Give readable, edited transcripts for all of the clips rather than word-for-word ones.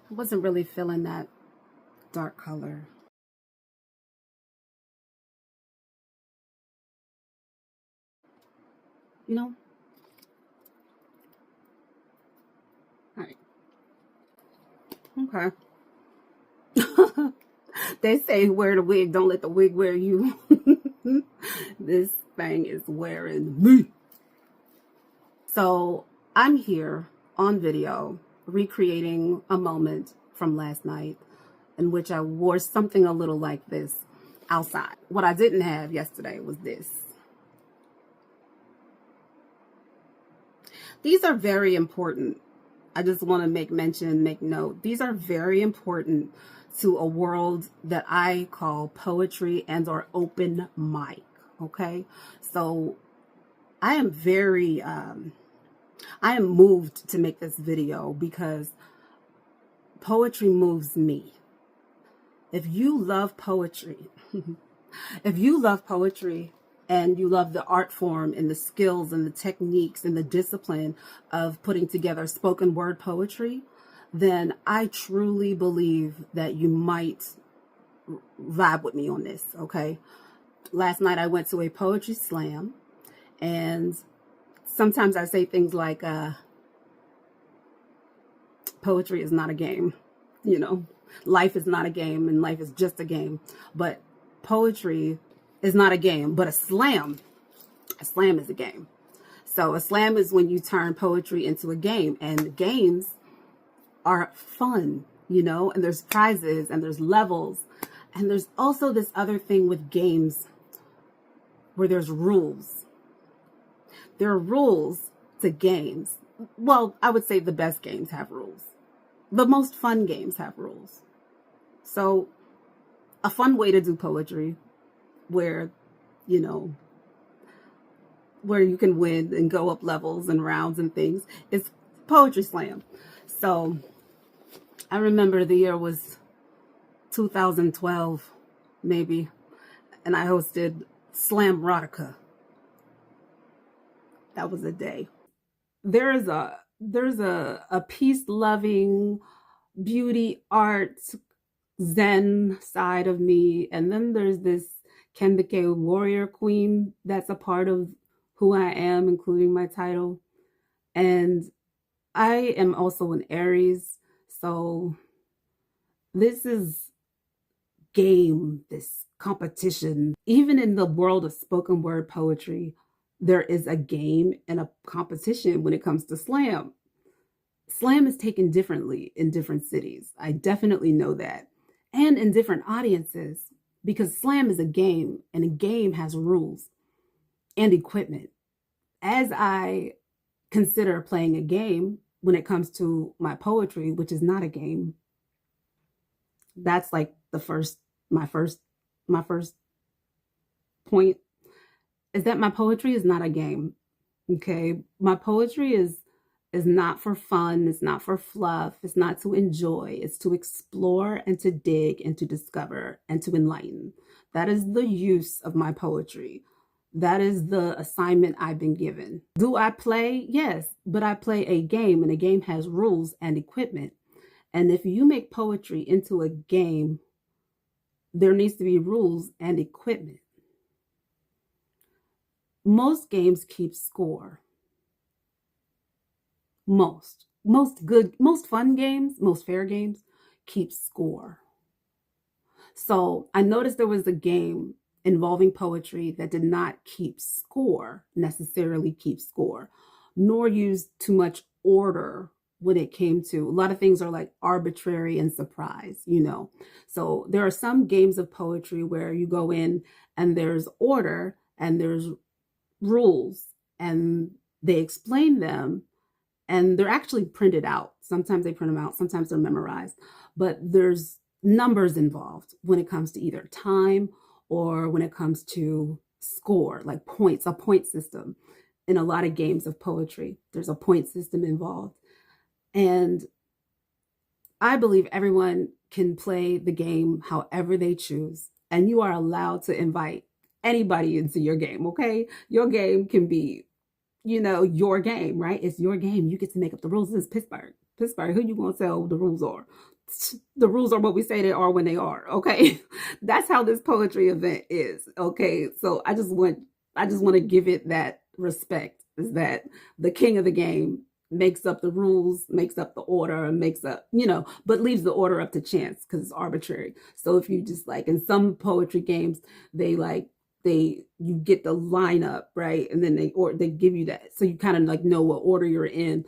I wasn't really feeling that dark color. You know? All right. Okay. They say wear the wig, don't let the wig wear you. This thing is wearing me. So I'm here on video recreating a moment from last night in which I wore something a little like this outside. What I didn't have yesterday was this. These are very important. I just want to make mention, make note. These are very important to a world that I call poetry and or open mic. Okay. So I am very, I am moved to make this video because poetry moves me. If you love poetry, if you love poetry and you love the art form and the skills and the techniques and the discipline of putting together spoken word poetry, then I truly believe that you might vibe with me on this, okay? Last night I went to a poetry slam, and sometimes I say things like, poetry is not a game, you know? Life is not a game and life is just a game. But poetry is not a game, but a slam is a game. So a slam is when you turn poetry into a game, and games are fun, you know, and there's prizes and there's levels. And there's also this other thing with games where there's rules. There are rules to games. Well, I would say the best games have rules. The most fun games have rules. So a fun way to do poetry where, you know, where you can win and go up levels and rounds and things is poetry slam. So I remember the year was 2012, maybe, and I hosted Slamrotica. That was a day. There's a peace loving, beauty, art, Zen side of me, and then there's this Kendike warrior queen that's a part of who I am, including my title. And I am also an Aries, so this is game, this competition. Even in the world of spoken word poetry, there is a game and a competition when it comes to slam. Slam is taken differently in different cities. I definitely know that. And in different audiences, because slam is a game and a game has rules and equipment. As I consider playing a game when it comes to my poetry, which is not a game, that's like my first point is that my poetry is not a game. Okay. My poetry is not for fun. It's not for fluff. It's not to enjoy. It's to explore and to dig and to discover and to enlighten. That is the use of my poetry. That is the assignment I've been given. Do I play? Yes, but I play a game, and a game has rules and equipment. And if you make poetry into a game, there needs to be rules and equipment. Most games keep score. Most fun games, most fair games keep score. So I noticed there was a game involving poetry that did not necessarily keep score, nor use too much order when it came to a lot of things are like arbitrary and surprise, you know. So there are some games of poetry where you go in and there's order and there's rules and they explain them and they're actually printed out. Sometimes they print them out, sometimes they're memorized, but there's numbers involved when it comes to either time or when it comes to score, like points, a point system. In a lot of games of poetry, there's a point system involved. And I believe everyone can play the game however they choose, and you are allowed to invite anybody into your game, okay? Your game can be your game, right? It's your game. You get to make up the rules. This is Pittsburgh. Pittsburgh, who you gonna tell the rules are? The rules are what we say they are when they are. Okay. That's how this poetry event is. Okay. So I just want to give it that respect, is that the king of the game makes up the rules, makes up the order, and makes up, but leaves the order up to chance because it's arbitrary. So if you just like in some poetry games, you get the lineup, right? And then they give you that. So you kind of like know what order you're in,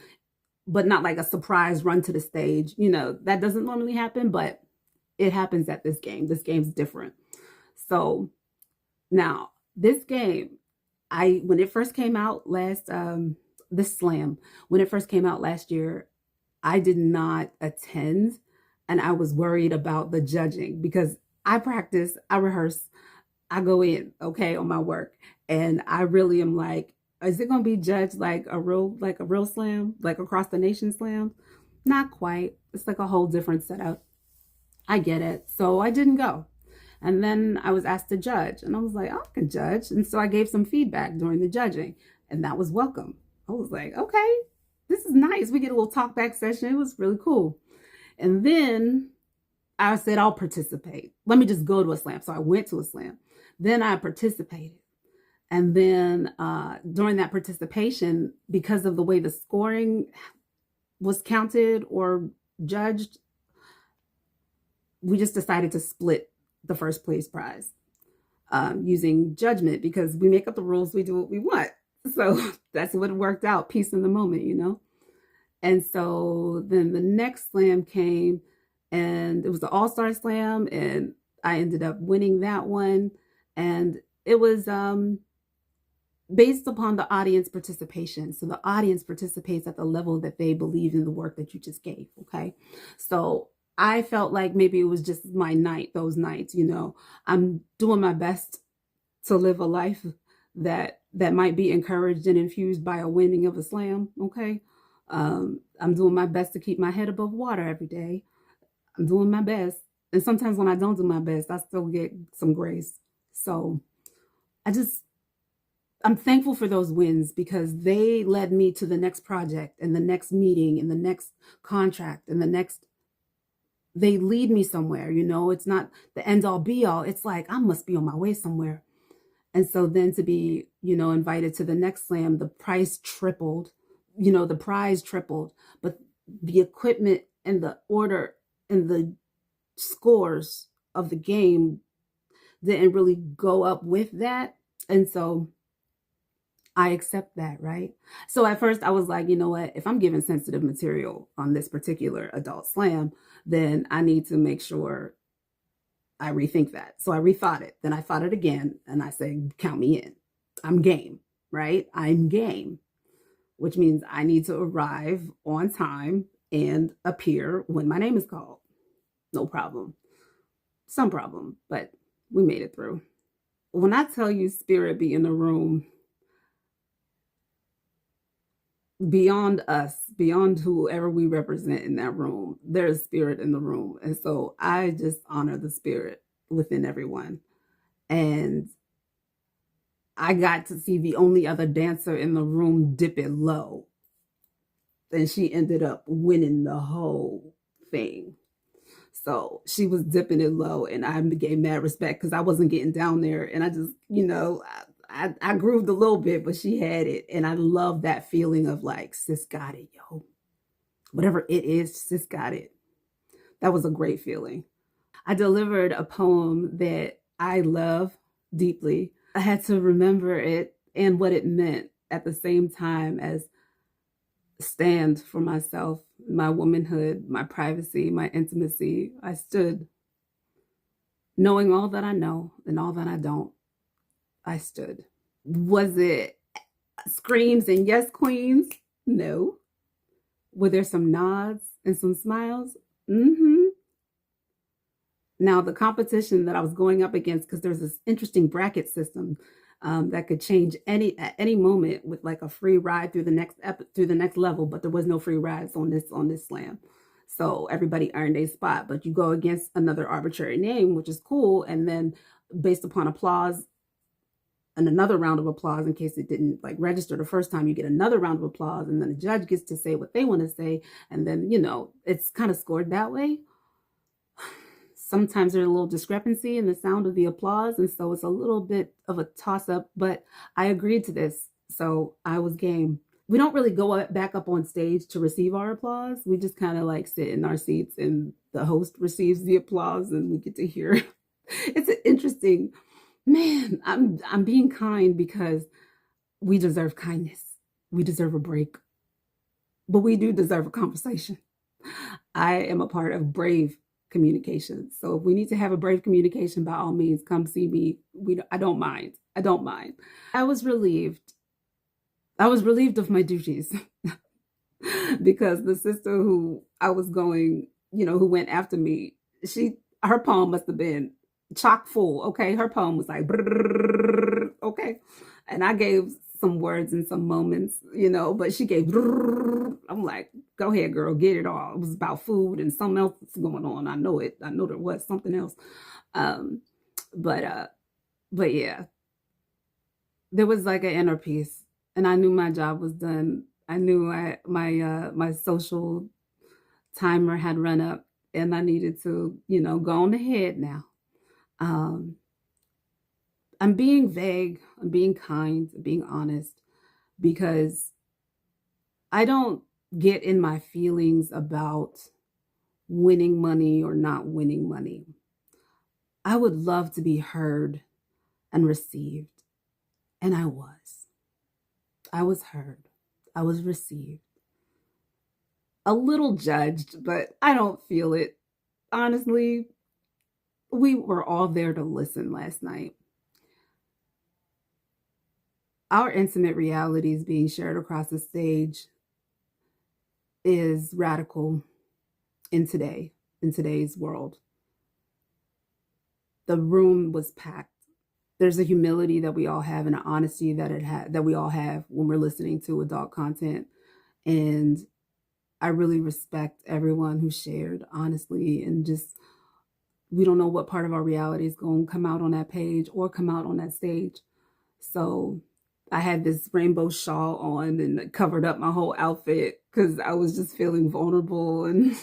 but not like a surprise run to the stage. That doesn't normally happen, but it happens at this game. This game's different. So now this game, when it first came out this slam, when it first came out last year, I did not attend, and I was worried about the judging because I practice, I rehearse, I go in, okay, on my work, and I really am like, is it going to be judged like a real slam, like across the nation slam? Not quite. It's like a whole different setup. I get it. So I didn't go. And then I was asked to judge, and I was like, oh, I can judge. And so I gave some feedback during the judging, and that was welcome. I was like, okay, this is nice. We get a little talk back session. It was really cool. And then I said, I'll participate. Let me just go to a slam. So I went to a slam. Then I participated. And then during that participation, because of the way the scoring was counted or judged, we just decided to split the first place prize using judgment, because we make up the rules, we do what we want. So that's what worked out, peace in the moment. And so then the next slam came, and it was the All-Star Slam, and I ended up winning that one. And it was based upon the audience participation. So the audience participates at the level that they believe in the work that you just gave. Okay. So I felt like maybe it was just my night, those nights, I'm doing my best to live a life that might be encouraged and infused by a winning of a slam. Okay. I'm doing my best to keep my head above water every day. I'm doing my best. And sometimes when I don't do my best, I still get some grace. So I'm thankful for those wins, because they led me to the next project and the next meeting and the next contract and they lead me somewhere. It's not the end all be all. It's like, I must be on my way somewhere. And so then to be, invited to the next slam, the price tripled, the prize tripled, but the equipment and the order and the scores of the game didn't really go up with that. And so I accept that, right? So at first I was like, you know what? If I'm giving sensitive material on this particular adult slam, then I need to make sure I rethink that. So I rethought it. Then I thought it again, and I said, count me in. I'm game, right? I'm game, which means I need to arrive on time and appear when my name is called. No problem. Some problem, but we made it through. When I tell you spirit be in the room, beyond us, beyond whoever we represent in that room, there's spirit in the room. And so I just honor the spirit within everyone. And I got to see the only other dancer in the room dip it low. And she ended up winning the whole thing. So she was dipping it low, and I gave mad respect because I wasn't getting down there. And I just, I grooved a little bit, but she had it. And I love that feeling of like, sis got it, yo. Whatever it is, sis got it. That was a great feeling. I delivered a poem that I love deeply. I had to remember it and what it meant at the same time as stand for myself, my womanhood, my privacy, my intimacy. I stood knowing all that I know and all that I don't. I stood. Was it screams and yes, queens? No. Were there some nods and some smiles? Mm-hmm. Now, the competition that I was going up against, because there's this interesting bracket system that could change at any moment with like a free ride through the next level, but there was no free rides on this slam. So everybody earned a spot, but you go against another arbitrary name, which is cool, and then based upon applause, another round of applause in case it didn't like register the first time. You get another round of applause, and then the judge gets to say what they want to say, and then it's kind of scored that way. Sometimes there's a little discrepancy in the sound of the applause, and so it's a little bit of a toss up, but I agreed to this, so I was game. We don't really go back up on stage to receive our applause. We just kind of like sit in our seats, and the host receives the applause, and we get to hear. It's an interesting, man. I'm being kind because we deserve kindness. We deserve a break, but we do deserve a conversation. I am a part of Brave Communication. So if we need to have a Brave Communication, by all means, come see me. I don't mind. I don't mind. I was relieved. I was relieved of my duties because the sister who I was going, who went after me, her poem must have been chock full. Okay. Her poem was like, okay. And I gave some words and some moments, but she gave, I'm like, go ahead, girl, get it all. It was about food and something else going on. I know it. I know there was something else. But yeah, there was like an inner peace, and I knew my job was done. I knew my social timer had run up, and I needed to, go on ahead now. I'm being vague, I'm being kind, I'm being honest, because I don't get in my feelings about winning money or not winning money. I would love to be heard and received, and I was. I was heard. I was received. A little judged, but I don't feel it. Honestly, we were all there to listen last night. Our intimate realities being shared across the stage is radical in today's world. The room was packed. There's a humility that we all have and an honesty that we all have when we're listening to adult content. And I really respect everyone who shared honestly, and just, we don't know what part of our reality is going to come out on that page or come out on that stage. So I had this rainbow shawl on and it covered up my whole outfit because I was just feeling vulnerable and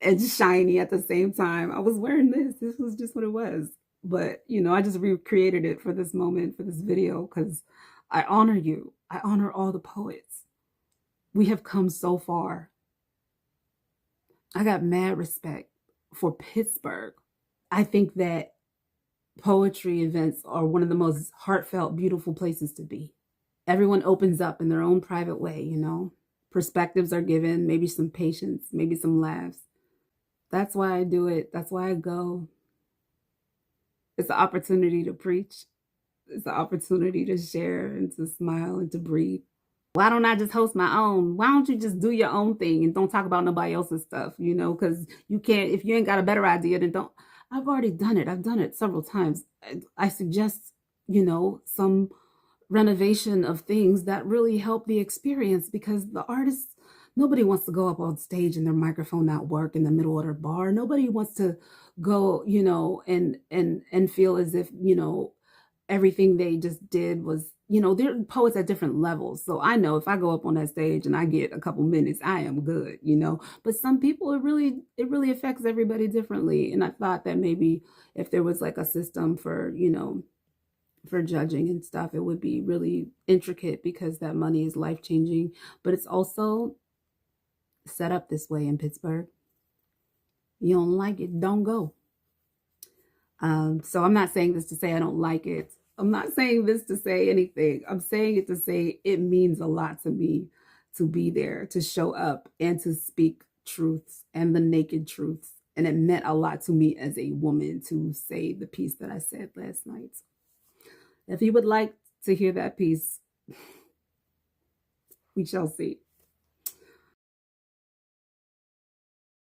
and shiny at the same time. I was wearing this. This was just what it was. But, I just recreated it for this moment, for this video, because I honor you. I honor all the poets. We have come so far. I got mad respect for Pittsburgh. I think that poetry events are one of the most heartfelt, beautiful places to be. Everyone opens up in their own private way, Perspectives are given, maybe some patience, maybe some laughs. That's why I do it. That's why I go. It's an opportunity to preach. It's an opportunity to share and to smile and to breathe. Why don't I just host my own? Why don't you just do your own thing and don't talk about nobody else's stuff, because you can't, if you ain't got a better idea, then don't. I've already done it. I've done it several times. I suggest, some renovation of things that really help the experience, because the artists, nobody wants to go up on stage and their microphone not work in the middle of their bar. Nobody wants to go, and feel as if, everything they just did was, they're poets at different levels. So I know if I go up on that stage and I get a couple minutes, I am good, but some people, it really affects everybody differently. And I thought that maybe if there was like a system for, for judging and stuff, it would be really intricate, because that money is life-changing, but it's also set up this way in Pittsburgh. You don't like it, don't go. So I'm not saying this to say I don't like it. I'm not saying this to say anything. I'm saying it to say it means a lot to me to be there, to show up and to speak truths and the naked truths. And it meant a lot to me as a woman to say the piece that I said last night. If you would like to hear that piece, we shall see.